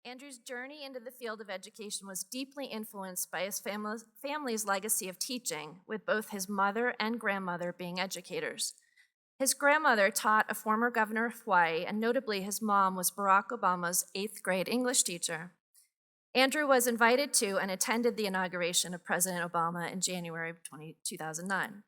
Andrew's journey into the field of education was deeply influenced by his family's legacy of teaching, with both his mother and grandmother being educators. His grandmother taught a former governor of Hawaii, and notably his mom was Barack Obama's 8th grade English teacher. Andrew was invited to and attended the inauguration of President Obama in January of 2009.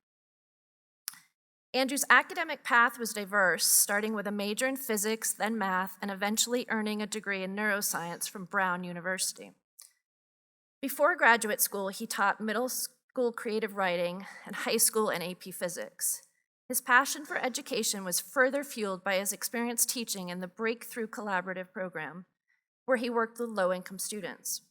Andrew's academic path was diverse, starting with a major in physics, then math, and eventually earning a degree in neuroscience from Brown University. Before graduate school, he taught middle school creative writing and high school and AP physics. His passion for education was further fueled by his experience teaching in the Breakthrough Collaborative program, where he worked with low-income students.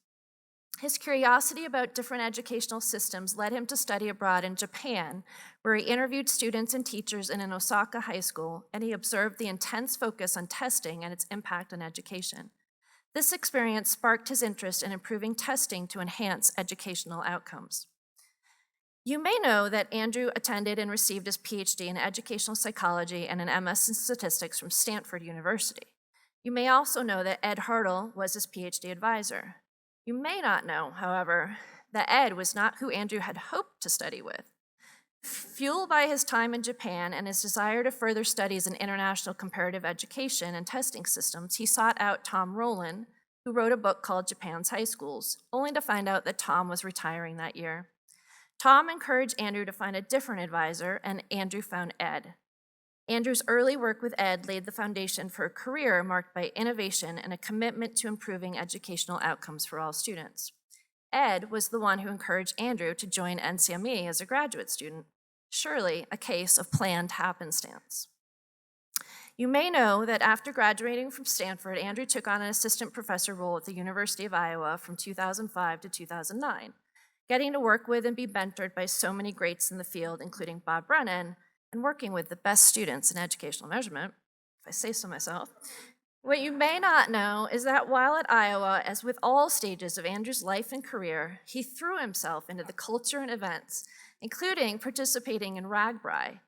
His curiosity about different educational systems led him to study abroad in Japan, where he interviewed students and teachers in an Osaka high school, and he observed the intense focus on testing and its impact on education. This experience sparked his interest in improving testing to enhance educational outcomes. You may know that Andrew attended and received his PhD in educational psychology and an MS in statistics from Stanford University. You may also know that Ed Hartle was his PhD advisor. You may not know, however, that Ed was not who Andrew had hoped to study with. Fueled by his time in Japan and his desire to further studies in international comparative education and testing systems, he sought out Tom Rowland, who wrote a book called Japan's High Schools, only to find out that Tom was retiring that year. Tom encouraged Andrew to find a different advisor, and Andrew found Ed. Andrew's early work with Ed laid the foundation for a career marked by innovation and a commitment to improving educational outcomes for all students. Ed was the one who encouraged Andrew to join NCME as a graduate student, surely a case of planned happenstance. You may know that after graduating from Stanford, Andrew took on an assistant professor role at the University of Iowa from 2005 to 2009, getting to work with and be mentored by so many greats in the field, including Bob Brennan, and working with the best students in educational measurement, if I say so myself. What you may not know is that while at Iowa, as with all stages of Andrew's life and career, he threw himself into the culture and events, including participating in RAGBRAI,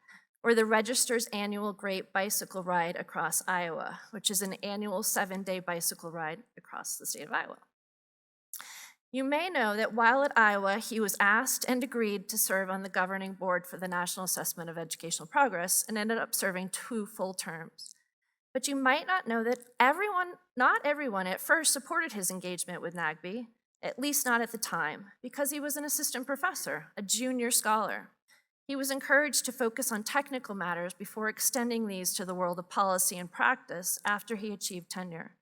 or the Register's annual Great Bicycle Ride Across Iowa, which is an annual 7-day bicycle ride across the state of Iowa. You may know that while at Iowa, he was asked and agreed to serve on the governing board for the National Assessment of Educational Progress and ended up serving 2 full terms. But you might not know that not everyone at first supported his engagement with NAGB, at least not at the time, because he was an assistant professor, a junior scholar. He was encouraged to focus on technical matters before extending these to the world of policy and practice after he achieved tenure.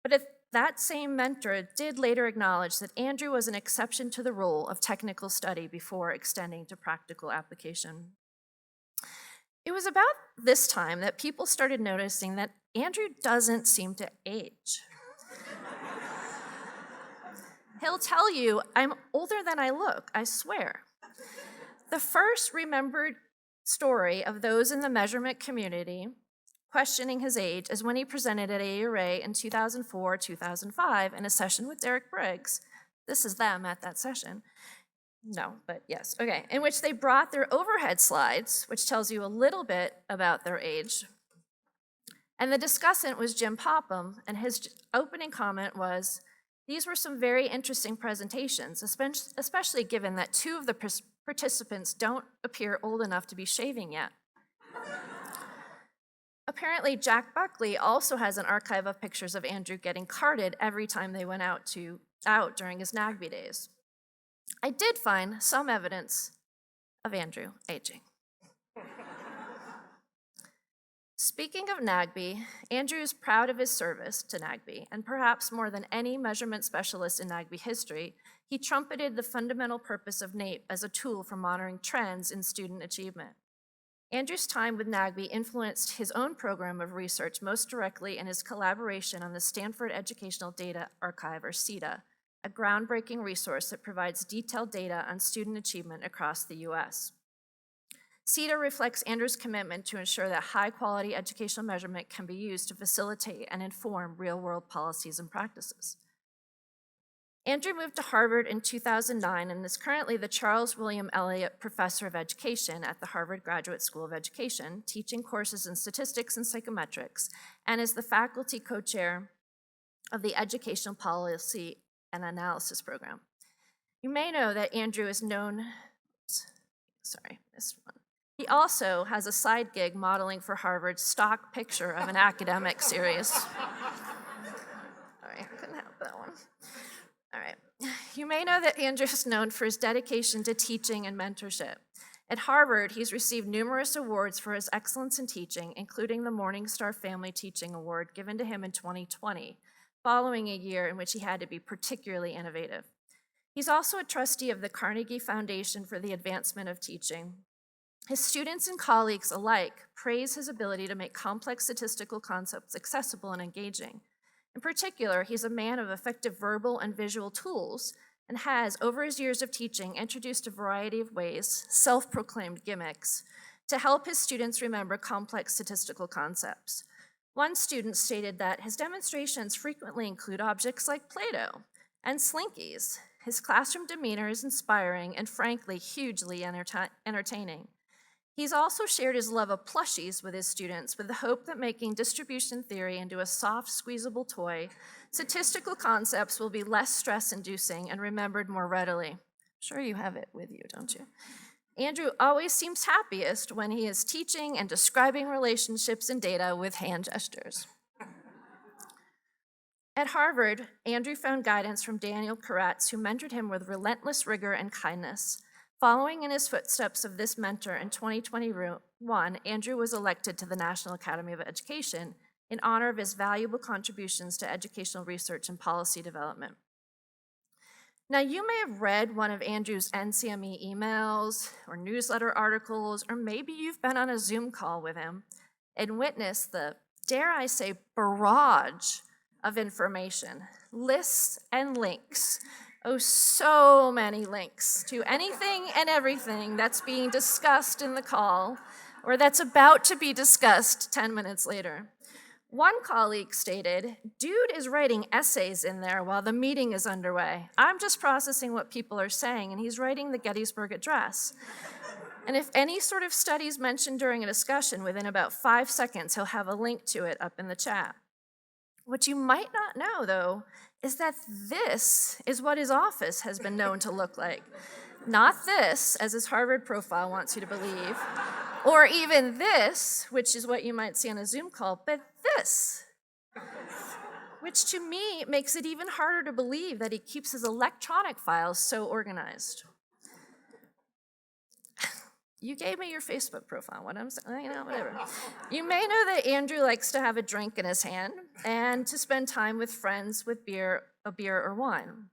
But that same mentor did later acknowledge that Andrew was an exception to the rule of technical study before extending to practical application. It was about this time that people started noticing that Andrew doesn't seem to age. He'll tell you, "I'm older than I look, I swear." The first remembered story of those in the measurement community questioning his age is when he presented at AURA in 2004-2005 in a session with Derek Briggs. This is them at that session. No, but yes, okay. In which they brought their overhead slides, which tells you a little bit about their age. And the discussant was Jim Popham, and his opening comment was, "These were some very interesting presentations, especially given that 2 of the participants don't appear old enough to be shaving yet." Apparently, Jack Buckley also has an archive of pictures of Andrew getting carded every time they went out during his NAGB days. I did find some evidence of Andrew aging. Speaking of NAGB, Andrew is proud of his service to NAGB, and perhaps more than any measurement specialist in NAGB history, he trumpeted the fundamental purpose of NAEP as a tool for monitoring trends in student achievement. Andrew's time with NAGB influenced his own program of research most directly in his collaboration on the Stanford Educational Data Archive, or SEDA, a groundbreaking resource that provides detailed data on student achievement across the US. SEDA reflects Andrew's commitment to ensure that high-quality educational measurement can be used to facilitate and inform real-world policies and practices. Andrew moved to Harvard in 2009 and is currently the Charles William Eliot Professor of Education at the Harvard Graduate School of Education, teaching courses in statistics and psychometrics, and is the faculty co-chair of the Educational Policy and Analysis Program. You may know that Andrew is known, missed one. He also has a side gig modeling for Harvard's stock picture of an academic series. Sorry, I couldn't help that one. All right. You may know that Andrew is known for his dedication to teaching and mentorship. At Harvard, he's received numerous awards for his excellence in teaching, including the Morningstar Family Teaching Award given to him in 2020, following a year in which he had to be particularly innovative. He's also a trustee of the Carnegie Foundation for the Advancement of Teaching. His students and colleagues alike praise his ability to make complex statistical concepts accessible and engaging. In particular, he's a man of effective verbal and visual tools and has, over his years of teaching, introduced a variety of ways, self-proclaimed gimmicks, to help his students remember complex statistical concepts. One student stated that his demonstrations frequently include objects like Play-Doh and Slinkies. His classroom demeanor is inspiring and, frankly, hugely entertaining. He's also shared his love of plushies with his students with the hope that making distribution theory into a soft, squeezable toy, statistical concepts will be less stress-inducing and remembered more readily. I'm sure you have it with you, don't you? Andrew always seems happiest when he is teaching and describing relationships and data with hand gestures. At Harvard, Andrew found guidance from Daniel Koretz, who mentored him with relentless rigor and kindness. Following in his footsteps of this mentor in 2021, Andrew was elected to the National Academy of Education in honor of his valuable contributions to educational research and policy development. Now, you may have read one of Andrew's NCME emails or newsletter articles, or maybe you've been on a Zoom call with him and witnessed the, dare I say, barrage of information, lists and links. Oh, so many links to anything and everything that's being discussed in the call or that's about to be discussed 10 minutes later. One colleague stated, "Dude is writing essays in there while the meeting is underway. I'm just processing what people are saying, and he's writing the Gettysburg Address. And if any sort of studies mentioned during a discussion, within about 5 seconds, he'll have a link to it up in the chat." What you might not know, though, is that this is what his office has been known to look like. Not this, as his Harvard profile wants you to believe, or even this, which is what you might see on a Zoom call, but this, which to me makes it even harder to believe that he keeps his electronic files so organized. You gave me your Facebook profile, whatever. You may know that Andrew likes to have a drink in his hand and to spend time with friends with a beer or wine.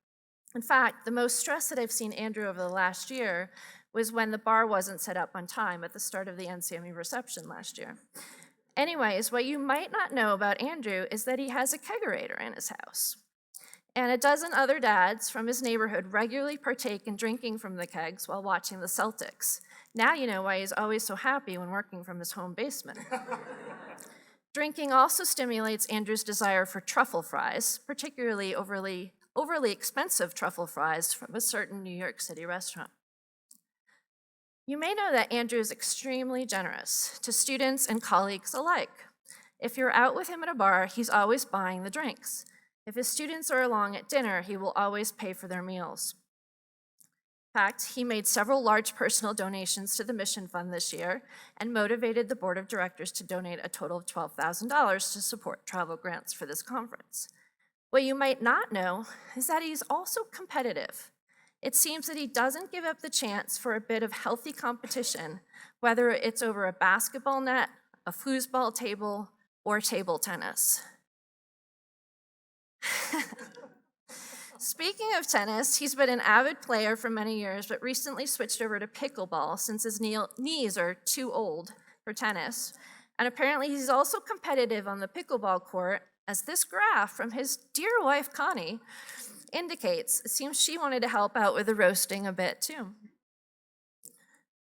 In fact, the most stress that I've seen Andrew over the last year was when the bar wasn't set up on time at the start of the NCME reception last year. Anyways, what you might not know about Andrew is that he has a kegerator in his house. And a dozen other dads from his neighborhood regularly partake in drinking from the kegs while watching the Celtics. Now you know why he's always so happy when working from his home basement. Drinking also stimulates Andrew's desire for truffle fries, particularly overly expensive truffle fries from a certain New York City restaurant. You may know that Andrew is extremely generous to students and colleagues alike. If you're out with him at a bar, he's always buying the drinks. If his students are along at dinner, he will always pay for their meals. In fact, he made several large personal donations to the Mission Fund this year and motivated the board of directors to donate a total of $12,000 to support travel grants for this conference. What you might not know is that he's also competitive. It seems that he doesn't give up the chance for a bit of healthy competition, whether it's over a basketball net, a foosball table, or table tennis. Speaking of tennis, he's been an avid player for many years, but recently switched over to pickleball since his knees are too old for tennis. And apparently he's also competitive on the pickleball court, as this graph from his dear wife, Connie, indicates. It seems she wanted to help out with the roasting a bit, too.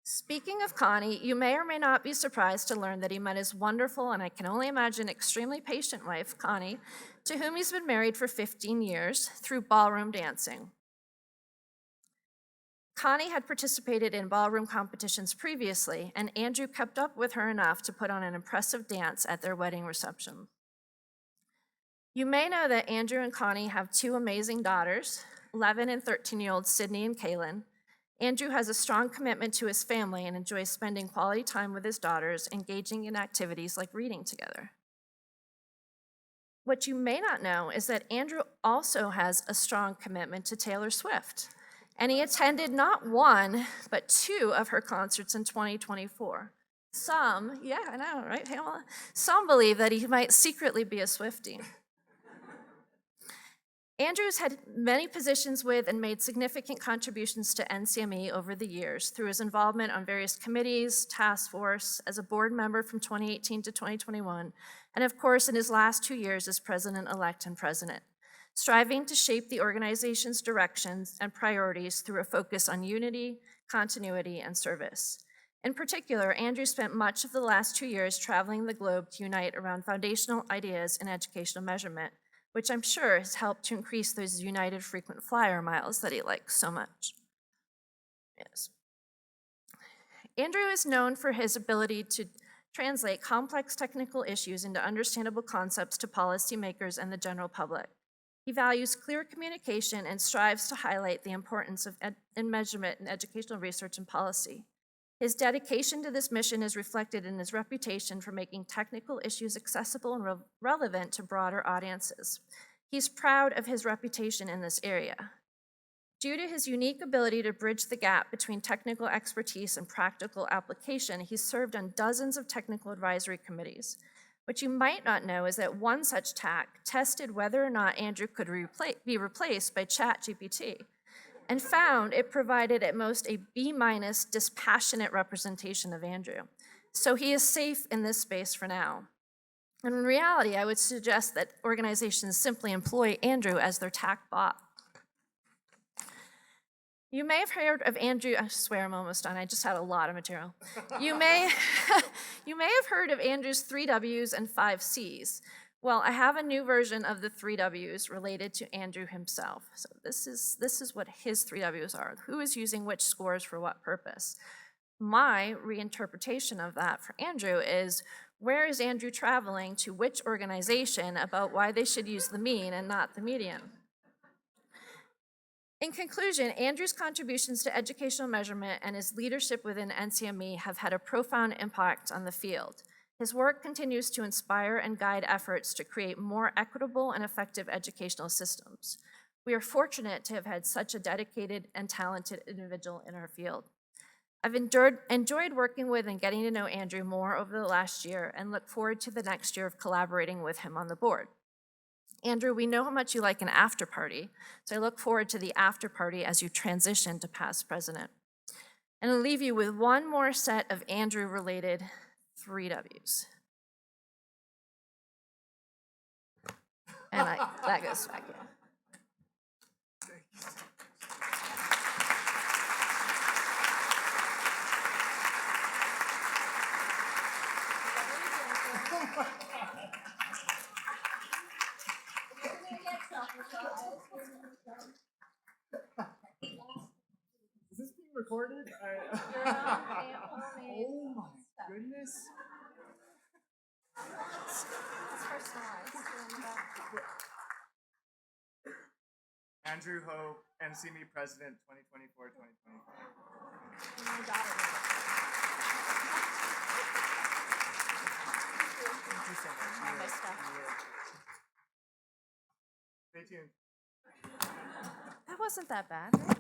Speaking of Connie, you may or may not be surprised to learn that he met his wonderful, and I can only imagine extremely patient wife, Connie, to whom he's been married for 15 years through ballroom dancing. Connie had participated in ballroom competitions previously, and Andrew kept up with her enough to put on an impressive dance at their wedding reception. You may know that Andrew and Connie have two amazing daughters, 11 and 13-year-old Sydney and Kaylin. Andrew has a strong commitment to his family and enjoys spending quality time with his daughters, engaging in activities like reading together. What you may not know is that Andrew also has a strong commitment to Taylor Swift, and he attended not one, but two of her concerts in 2024. Some, yeah, I know, right, Pamela? Some believe that he might secretly be a Swiftie. Andrew's had many positions with and made significant contributions to NCME over the years through his involvement on various committees, task force, as a board member from 2018 to 2021, and of course in his last 2 years as president-elect and president, striving to shape the organization's directions and priorities through a focus on unity, continuity, and service. In particular, Andrew spent much of the last 2 years traveling the globe to unite around foundational ideas in educational measurement, which I'm sure has helped to increase those United frequent flyer miles that he likes so much. Yes. Andrew is known for his ability to translate complex technical issues into understandable concepts to policymakers and the general public. He values clear communication and strives to highlight the importance of measurement in educational research and policy. His dedication to this mission is reflected in his reputation for making technical issues accessible and relevant to broader audiences. He's proud of his reputation in this area. Due to his unique ability to bridge the gap between technical expertise and practical application, he's served on dozens of technical advisory committees. What you might not know is that one such TAC tested whether or not Andrew could be replaced by ChatGPT, and found it provided at most a B- dispassionate representation of Andrew. So he is safe in this space for now. And in reality, I would suggest that organizations simply employ Andrew as their TAC bot. You may have heard of Andrew, I swear I'm almost done, I just had a lot of material. You may have heard of Andrew's 3 Ws and 5 Cs. Well, I have a new version of the 3 Ws related to Andrew himself. So this is what his 3 Ws are. Who is using which scores for what purpose? My reinterpretation of that for Andrew is, where is Andrew traveling to which organization about why they should use the mean and not the median? In conclusion, Andrew's contributions to educational measurement and his leadership within NCME have had a profound impact on the field. His work continues to inspire and guide efforts to create more equitable and effective educational systems. We are fortunate to have had such a dedicated and talented individual in our field. I've enjoyed working with and getting to know Andrew more over the last year and look forward to the next year of collaborating with him on the board. Andrew, we know how much you like an after party, so I look forward to the after party as you transition to past president. And I'll leave you with one more set of Andrew-related 3 Ws. And that goes back in. Is this being recorded? Oh my goodness. It's personalized. Andrew Ho, NCME President 2024-2025. Thank you so much. Stay tuned. That wasn't that bad, right?